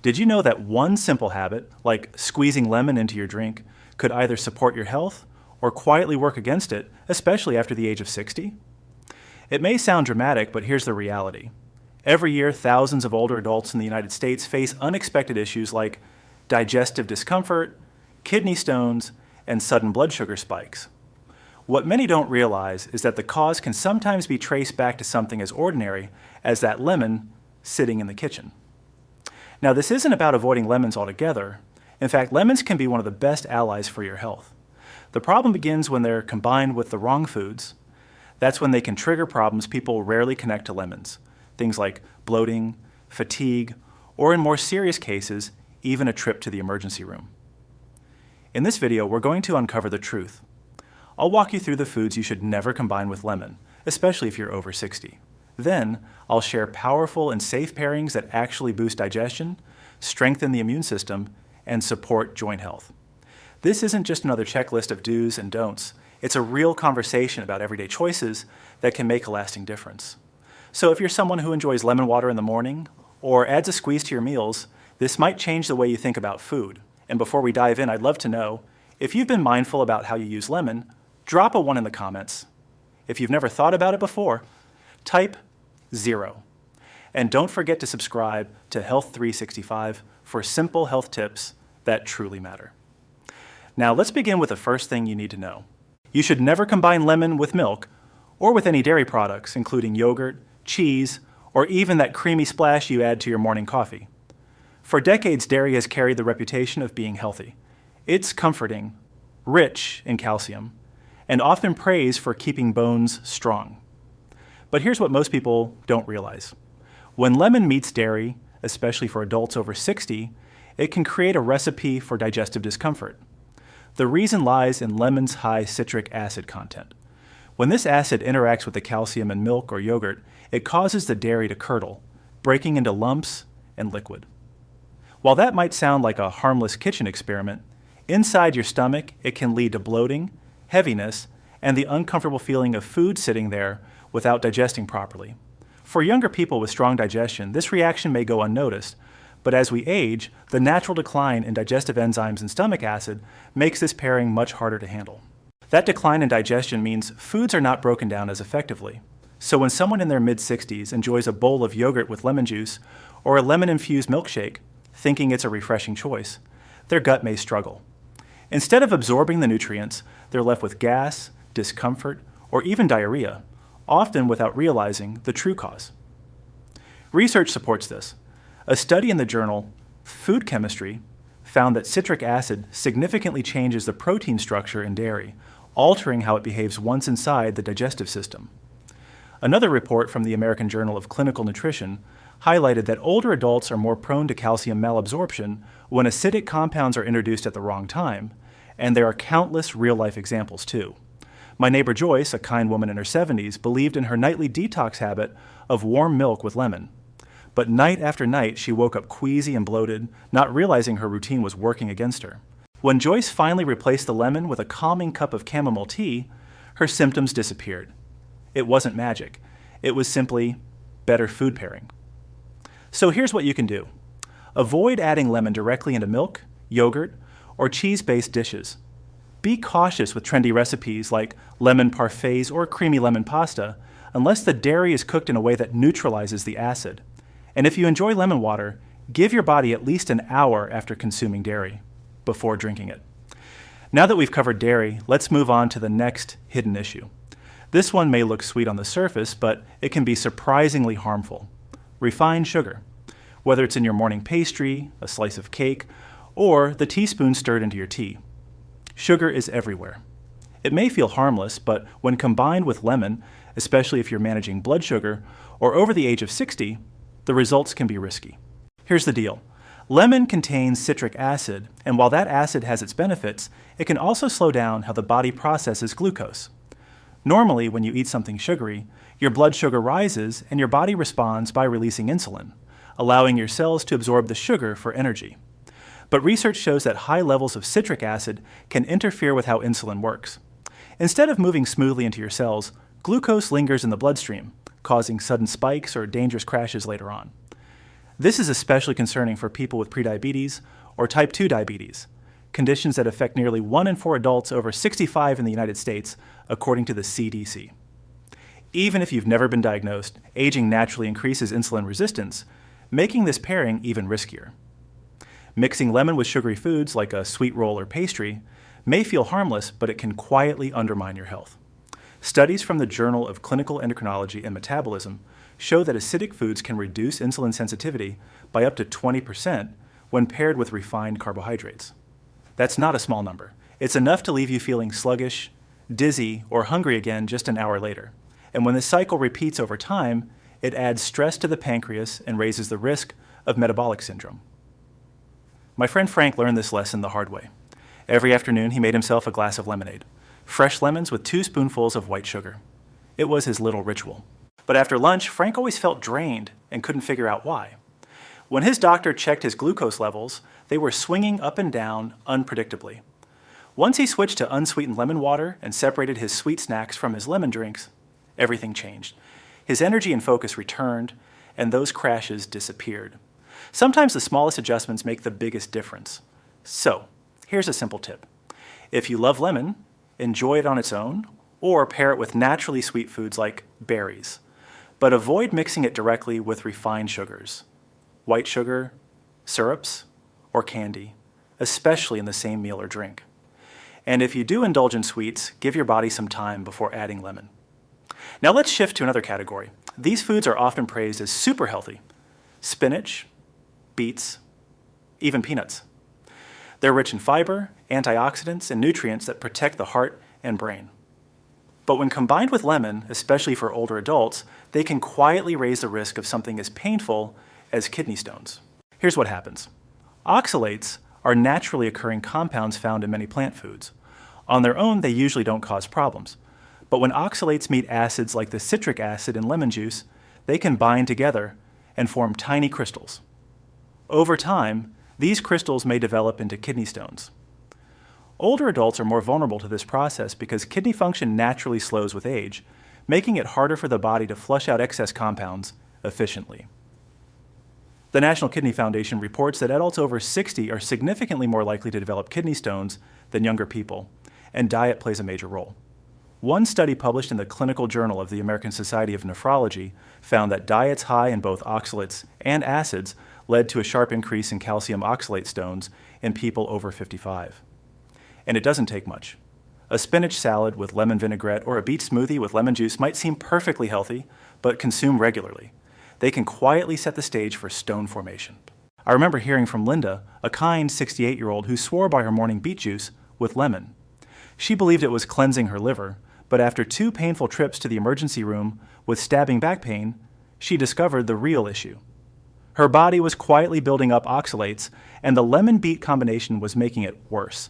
Did you know that one simple habit, like squeezing lemon into your drink, could either support your health or quietly work against it, especially after the age of 60? It may sound dramatic, but here's the reality. Every year, thousands of older adults in the United States face unexpected issues like digestive discomfort, kidney stones, and sudden blood sugar spikes. What many don't realize is that the cause can sometimes be traced back to something as ordinary as that lemon sitting in the kitchen. Now, this isn't about avoiding lemons altogether. In fact, lemons can be one of the best allies for your health. The problem begins when they're combined with the wrong foods. That's when they can trigger problems people rarely connect to lemons. Things like bloating, fatigue, or in more serious cases, even a trip to the emergency room. In this video, we're going to uncover the truth. I'll walk you through the foods you should never combine with lemon, especially if you're over 60. Then, I'll share powerful and safe pairings that actually boost digestion, strengthen the immune system, and support joint health. This isn't just another checklist of do's and don'ts. It's a real conversation about everyday choices that can make a lasting difference. So if you're someone who enjoys lemon water in the morning or adds a squeeze to your meals, this might change the way you think about food. And before we dive in, I'd love to know, if you've been mindful about how you use lemon, drop a 1 in the comments. If you've never thought about it before, type 0. And don't forget to subscribe to Health 365 for simple health tips that truly matter. Now let's begin with the first thing you need to know. You should never combine lemon with milk or with any dairy products, including yogurt, cheese, or even that creamy splash you add to your morning coffee. For decades, dairy has carried the reputation of being healthy. It's comforting, rich in calcium, and often praised for keeping bones strong. But here's what most people don't realize. When lemon meets dairy, especially for adults over 60, it can create a recipe for digestive discomfort. The reason lies in lemon's high citric acid content. When this acid interacts with the calcium in milk or yogurt, it causes the dairy to curdle, breaking into lumps and liquid. While that might sound like a harmless kitchen experiment, inside your stomach it can lead to bloating, heaviness, and the uncomfortable feeling of food sitting there without digesting properly. For younger people with strong digestion, this reaction may go unnoticed, but as we age, the natural decline in digestive enzymes and stomach acid makes this pairing much harder to handle. That decline in digestion means foods are not broken down as effectively. So when someone in their mid-60s enjoys a bowl of yogurt with lemon juice or a lemon-infused milkshake, thinking it's a refreshing choice, their gut may struggle. Instead of absorbing the nutrients, they're left with gas, discomfort, or even diarrhea, often without realizing the true cause. Research supports this. A study in the journal Food Chemistry found that citric acid significantly changes the protein structure in dairy, altering how it behaves once inside the digestive system. Another report from the American Journal of Clinical Nutrition highlighted that older adults are more prone to calcium malabsorption when acidic compounds are introduced at the wrong time, and there are countless real-life examples too. My neighbor Joyce, a kind woman in her 70s, believed in her nightly detox habit of warm milk with lemon. But night after night, she woke up queasy and bloated, not realizing her routine was working against her. When Joyce finally replaced the lemon with a calming cup of chamomile tea, her symptoms disappeared. It wasn't magic. It was simply better food pairing. So here's what you can do. Avoid adding lemon directly into milk, yogurt, or cheese-based dishes. Be cautious with trendy recipes like lemon parfaits or creamy lemon pasta, unless the dairy is cooked in a way that neutralizes the acid. And if you enjoy lemon water, give your body at least an hour after consuming dairy before drinking it. Now that we've covered dairy, let's move on to the next hidden issue. This one may look sweet on the surface, but it can be surprisingly harmful. Refined sugar. Whether it's in your morning pastry, a slice of cake, or the teaspoon stirred into your tea. Sugar is everywhere. It may feel harmless, but when combined with lemon, especially if you're managing blood sugar or over the age of 60, the results can be risky. Here's the deal. Lemon contains citric acid, and while that acid has its benefits, it can also slow down how the body processes glucose. Normally, when you eat something sugary, your blood sugar rises and your body responds by releasing insulin, allowing your cells to absorb the sugar for energy. But research shows that high levels of citric acid can interfere with how insulin works. Instead of moving smoothly into your cells, glucose lingers in the bloodstream, causing sudden spikes or dangerous crashes later on. This is especially concerning for people with prediabetes or type 2 diabetes, conditions that affect nearly 1 in 4 adults over 65 in the United States, according to the CDC. Even if you've never been diagnosed, aging naturally increases insulin resistance, making this pairing even riskier. Mixing lemon with sugary foods like a sweet roll or pastry may feel harmless, but it can quietly undermine your health. Studies from the Journal of Clinical Endocrinology and Metabolism show that acidic foods can reduce insulin sensitivity by up to 20% when paired with refined carbohydrates. That's not a small number. It's enough to leave you feeling sluggish, dizzy, or hungry again just an hour later. And when this cycle repeats over time, it adds stress to the pancreas and raises the risk of metabolic syndrome. My friend Frank learned this lesson the hard way. Every afternoon, he made himself a glass of lemonade, fresh lemons with 2 spoonfuls of white sugar. It was his little ritual. But after lunch, Frank always felt drained and couldn't figure out why. When his doctor checked his glucose levels, they were swinging up and down unpredictably. Once he switched to unsweetened lemon water and separated his sweet snacks from his lemon drinks, everything changed. His energy and focus returned, and those crashes disappeared. Sometimes the smallest adjustments make the biggest difference. So, here's a simple tip. If you love lemon, enjoy it on its own, or pair it with naturally sweet foods like berries. But avoid mixing it directly with refined sugars, white sugar, syrups, or candy, especially in the same meal or drink. And if you do indulge in sweets, give your body some time before adding lemon. Now let's shift to another category. These foods are often praised as super healthy: spinach, beets, even peanuts. They're rich in fiber, antioxidants, and nutrients that protect the heart and brain. But when combined with lemon, especially for older adults, they can quietly raise the risk of something as painful as kidney stones. Here's what happens. Oxalates are naturally occurring compounds found in many plant foods. On their own, they usually don't cause problems. But when oxalates meet acids like the citric acid in lemon juice, they can bind together and form tiny crystals. Over time, these crystals may develop into kidney stones. Older adults are more vulnerable to this process because kidney function naturally slows with age, making it harder for the body to flush out excess compounds efficiently. The National Kidney Foundation reports that adults over 60 are significantly more likely to develop kidney stones than younger people, and diet plays a major role. One study published in the Clinical Journal of the American Society of Nephrology found that diets high in both oxalates and acids led to a sharp increase in calcium oxalate stones in people over 55. And it doesn't take much. A spinach salad with lemon vinaigrette or a beet smoothie with lemon juice might seem perfectly healthy, but consumed regularly. They can quietly set the stage for stone formation. I remember hearing from Linda, a kind 68-year-old who swore by her morning beet juice with lemon. She believed it was cleansing her liver, but after 2 painful trips to the emergency room with stabbing back pain, she discovered the real issue. Her body was quietly building up oxalates, and the lemon-beet combination was making it worse.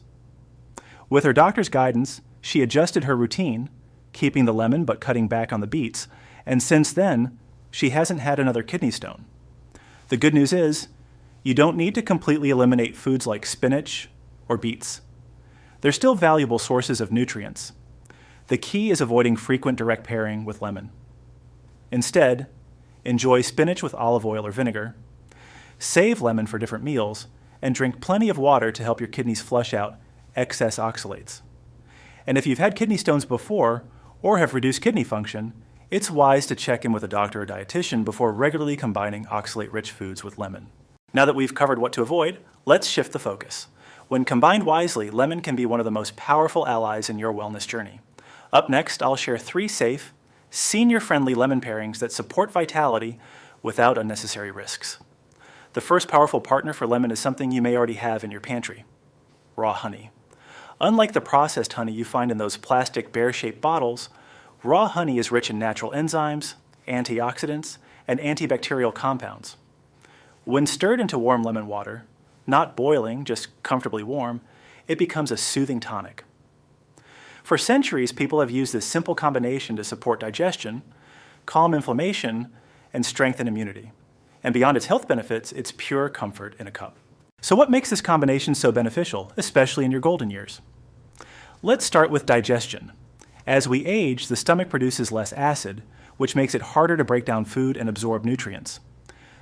With her doctor's guidance, she adjusted her routine, keeping the lemon but cutting back on the beets, and since then, she hasn't had another kidney stone. The good news is, you don't need to completely eliminate foods like spinach or beets. They're still valuable sources of nutrients. The key is avoiding frequent direct pairing with lemon. Instead, enjoy spinach with olive oil or vinegar, save lemon for different meals, and drink plenty of water to help your kidneys flush out excess oxalates. And if you've had kidney stones before or have reduced kidney function, it's wise to check in with a doctor or dietitian before regularly combining oxalate-rich foods with lemon. Now that we've covered what to avoid, let's shift the focus. When combined wisely, lemon can be one of the most powerful allies in your wellness journey. Up next, I'll share 3 safe, senior-friendly lemon pairings that support vitality without unnecessary risks. The first powerful partner for lemon is something you may already have in your pantry: raw honey. Unlike the processed honey you find in those plastic bear-shaped bottles, raw honey is rich in natural enzymes, antioxidants, and antibacterial compounds. When stirred into warm lemon water, not boiling, just comfortably warm, it becomes a soothing tonic. For centuries, people have used this simple combination to support digestion, calm inflammation, and strengthen immunity. And beyond its health benefits, it's pure comfort in a cup. So what makes this combination so beneficial, especially in your golden years? Let's start with digestion. As we age, the stomach produces less acid, which makes it harder to break down food and absorb nutrients.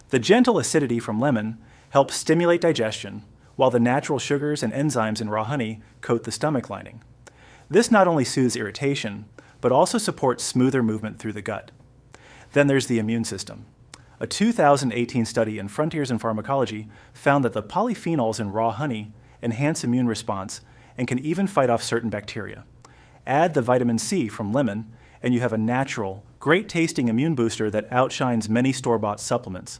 The gentle acidity from lemon helps stimulate digestion, while the natural sugars and enzymes in raw honey coat the stomach lining. This not only soothes irritation, but also supports smoother movement through the gut. Then there's the immune system. A 2018 study in Frontiers in Pharmacology found that the polyphenols in raw honey enhance immune response and can even fight off certain bacteria. Add the vitamin C from lemon, and you have a natural, great-tasting immune booster that outshines many store-bought supplements.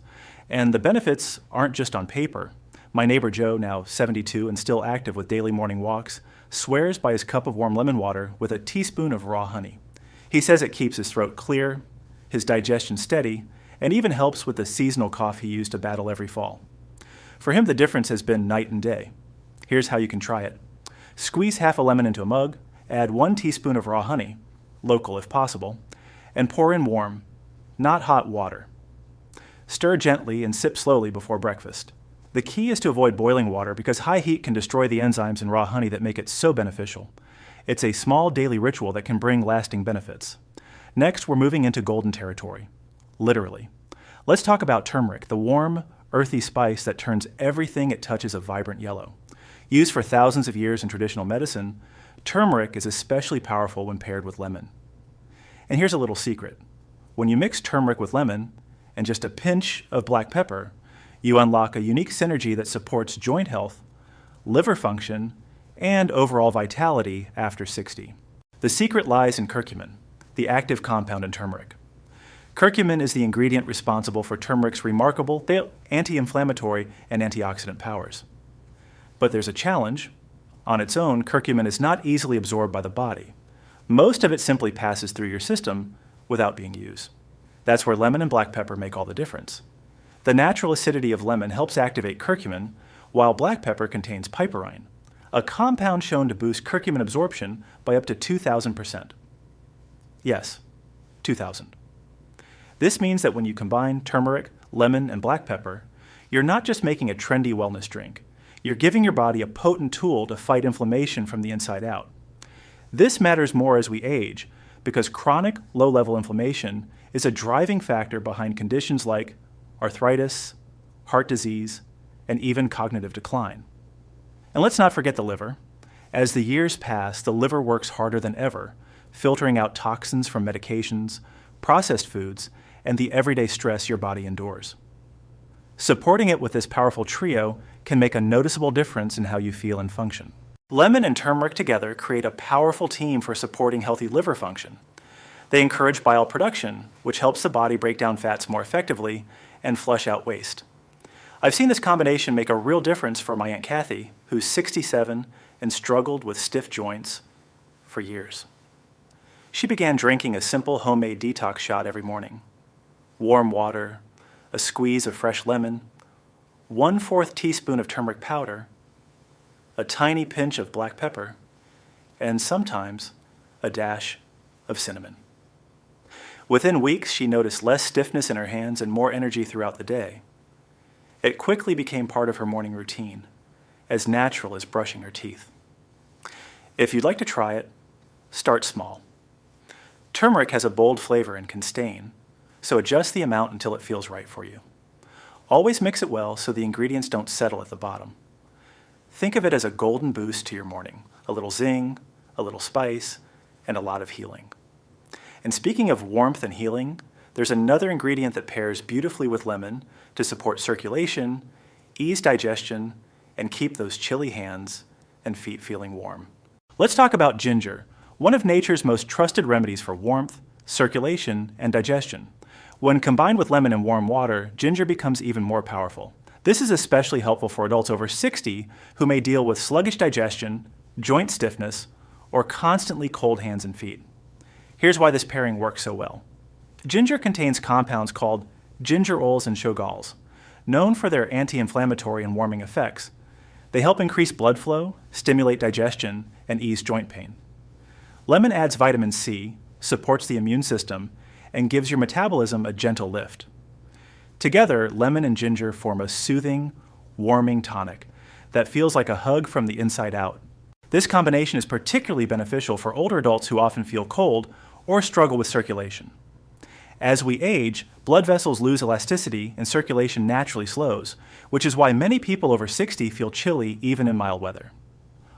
And the benefits aren't just on paper. My neighbor Joe, now 72 and still active with daily morning walks, swears by his cup of warm lemon water with a teaspoon of raw honey. He says it keeps his throat clear, his digestion steady, and even helps with the seasonal cough he used to battle every fall. For him, the difference has been night and day. Here's how you can try it. Squeeze half a lemon into a mug, add 1 teaspoon of raw honey, local if possible, and pour in warm, not hot water. Stir gently and sip slowly before breakfast. The key is to avoid boiling water because high heat can destroy the enzymes in raw honey that make it so beneficial. It's a small daily ritual that can bring lasting benefits. Next, we're moving into golden territory, literally. Let's talk about turmeric, the warm, earthy spice that turns everything it touches a vibrant yellow. Used for thousands of years in traditional medicine, turmeric is especially powerful when paired with lemon. And here's a little secret. When you mix turmeric with lemon and just a pinch of black pepper, you unlock a unique synergy that supports joint health, liver function, and overall vitality after 60. The secret lies in curcumin, the active compound in turmeric. Curcumin is the ingredient responsible for turmeric's remarkable anti-inflammatory and antioxidant powers. But there's a challenge. On its own, curcumin is not easily absorbed by the body. Most of it simply passes through your system without being used. That's where lemon and black pepper make all the difference. The natural acidity of lemon helps activate curcumin, while black pepper contains piperine, a compound shown to boost curcumin absorption by up to 2,000%. Yes, 2,000. This means that when you combine turmeric, lemon, and black pepper, you're not just making a trendy wellness drink. You're giving your body a potent tool to fight inflammation from the inside out. This matters more as we age because chronic low-level inflammation is a driving factor behind conditions like arthritis, heart disease, and even cognitive decline. And let's not forget the liver. As the years pass, the liver works harder than ever, filtering out toxins from medications, processed foods, and the everyday stress your body endures. Supporting it with this powerful trio can make a noticeable difference in how you feel and function. Lemon and turmeric together create a powerful team for supporting healthy liver function. They encourage bile production, which helps the body break down fats more effectively and flush out waste. I've seen this combination make a real difference for my Aunt Kathy, who's 67 and struggled with stiff joints for years. She began drinking a simple homemade detox shot every morning. Warm water, a squeeze of fresh lemon, 1/4 teaspoon of turmeric powder, a tiny pinch of black pepper, and sometimes a dash of cinnamon. Within weeks, she noticed less stiffness in her hands and more energy throughout the day. It quickly became part of her morning routine, as natural as brushing her teeth. If you'd like to try it, start small. Turmeric has a bold flavor and can stain, so adjust the amount until it feels right for you. Always mix it well so the ingredients don't settle at the bottom. Think of it as a golden boost to your morning, a little zing, a little spice, and a lot of healing. And speaking of warmth and healing, there's another ingredient that pairs beautifully with lemon to support circulation, ease digestion, and keep those chilly hands and feet feeling warm. Let's talk about ginger, one of nature's most trusted remedies for warmth, circulation, and digestion. When combined with lemon and warm water, ginger becomes even more powerful. This is especially helpful for adults over 60 who may deal with sluggish digestion, joint stiffness, or constantly cold hands and feet. Here's why this pairing works so well. Ginger contains compounds called gingerols and shogals, known for their anti-inflammatory and warming effects. They help increase blood flow, stimulate digestion, and ease joint pain. Lemon adds vitamin C, supports the immune system, and gives your metabolism a gentle lift. Together, lemon and ginger form a soothing, warming tonic that feels like a hug from the inside out. This combination is particularly beneficial for older adults who often feel cold or struggle with circulation. As we age, blood vessels lose elasticity and circulation naturally slows, which is why many people over 60 feel chilly even in mild weather.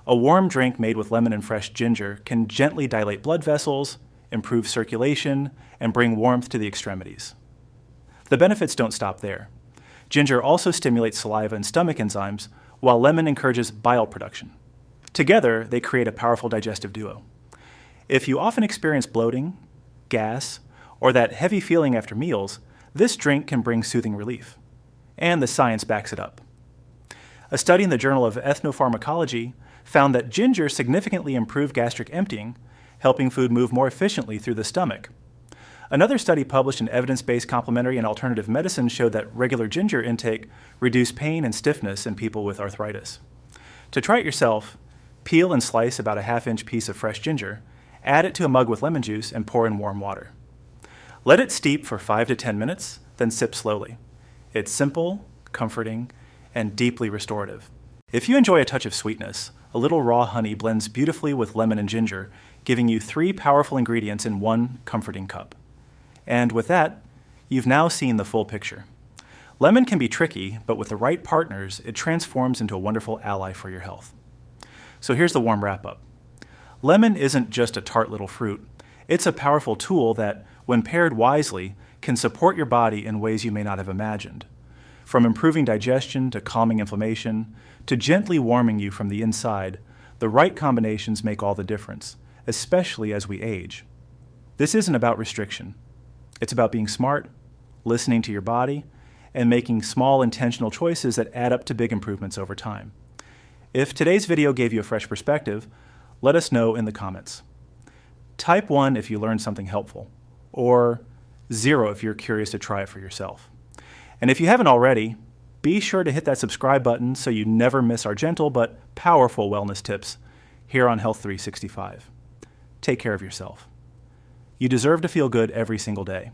A warm drink made with lemon and fresh ginger can gently dilate blood vessels, improve circulation, and bring warmth to the extremities. The benefits don't stop there. Ginger also stimulates saliva and stomach enzymes, while lemon encourages bile production. Together, they create a powerful digestive duo. If you often experience bloating, gas, or that heavy feeling after meals, this drink can bring soothing relief. And the science backs it up. A study in the Journal of Ethnopharmacology found that ginger significantly improved gastric emptying, helping food move more efficiently through the stomach. Another study published in Evidence-Based Complementary and Alternative Medicine showed that regular ginger intake reduced pain and stiffness in people with arthritis. To try it yourself, peel and slice about a half-inch piece of fresh ginger, add it to a mug with lemon juice, and pour in warm water. Let it steep for 5 to 10 minutes, then sip slowly. It's simple, comforting, and deeply restorative. If you enjoy a touch of sweetness, a little raw honey blends beautifully with lemon and ginger, giving you 3 powerful ingredients in one comforting cup. And with that, you've now seen the full picture. Lemon can be tricky, but with the right partners, it transforms into a wonderful ally for your health. So here's the warm wrap-up. Lemon isn't just a tart little fruit. It's a powerful tool that, when paired wisely, can support your body in ways you may not have imagined. From improving digestion to calming inflammation, to gently warming you from the inside, the right combinations make all the difference, especially as we age. This isn't about restriction. It's about being smart, listening to your body, and making small intentional choices that add up to big improvements over time. If today's video gave you a fresh perspective, let us know in the comments. Type 1 if you learned something helpful, or 0 if you're curious to try it for yourself. And if you haven't already, be sure to hit that subscribe button so you never miss our gentle but powerful wellness tips here on Health 365. Take care of yourself. You deserve to feel good every single day.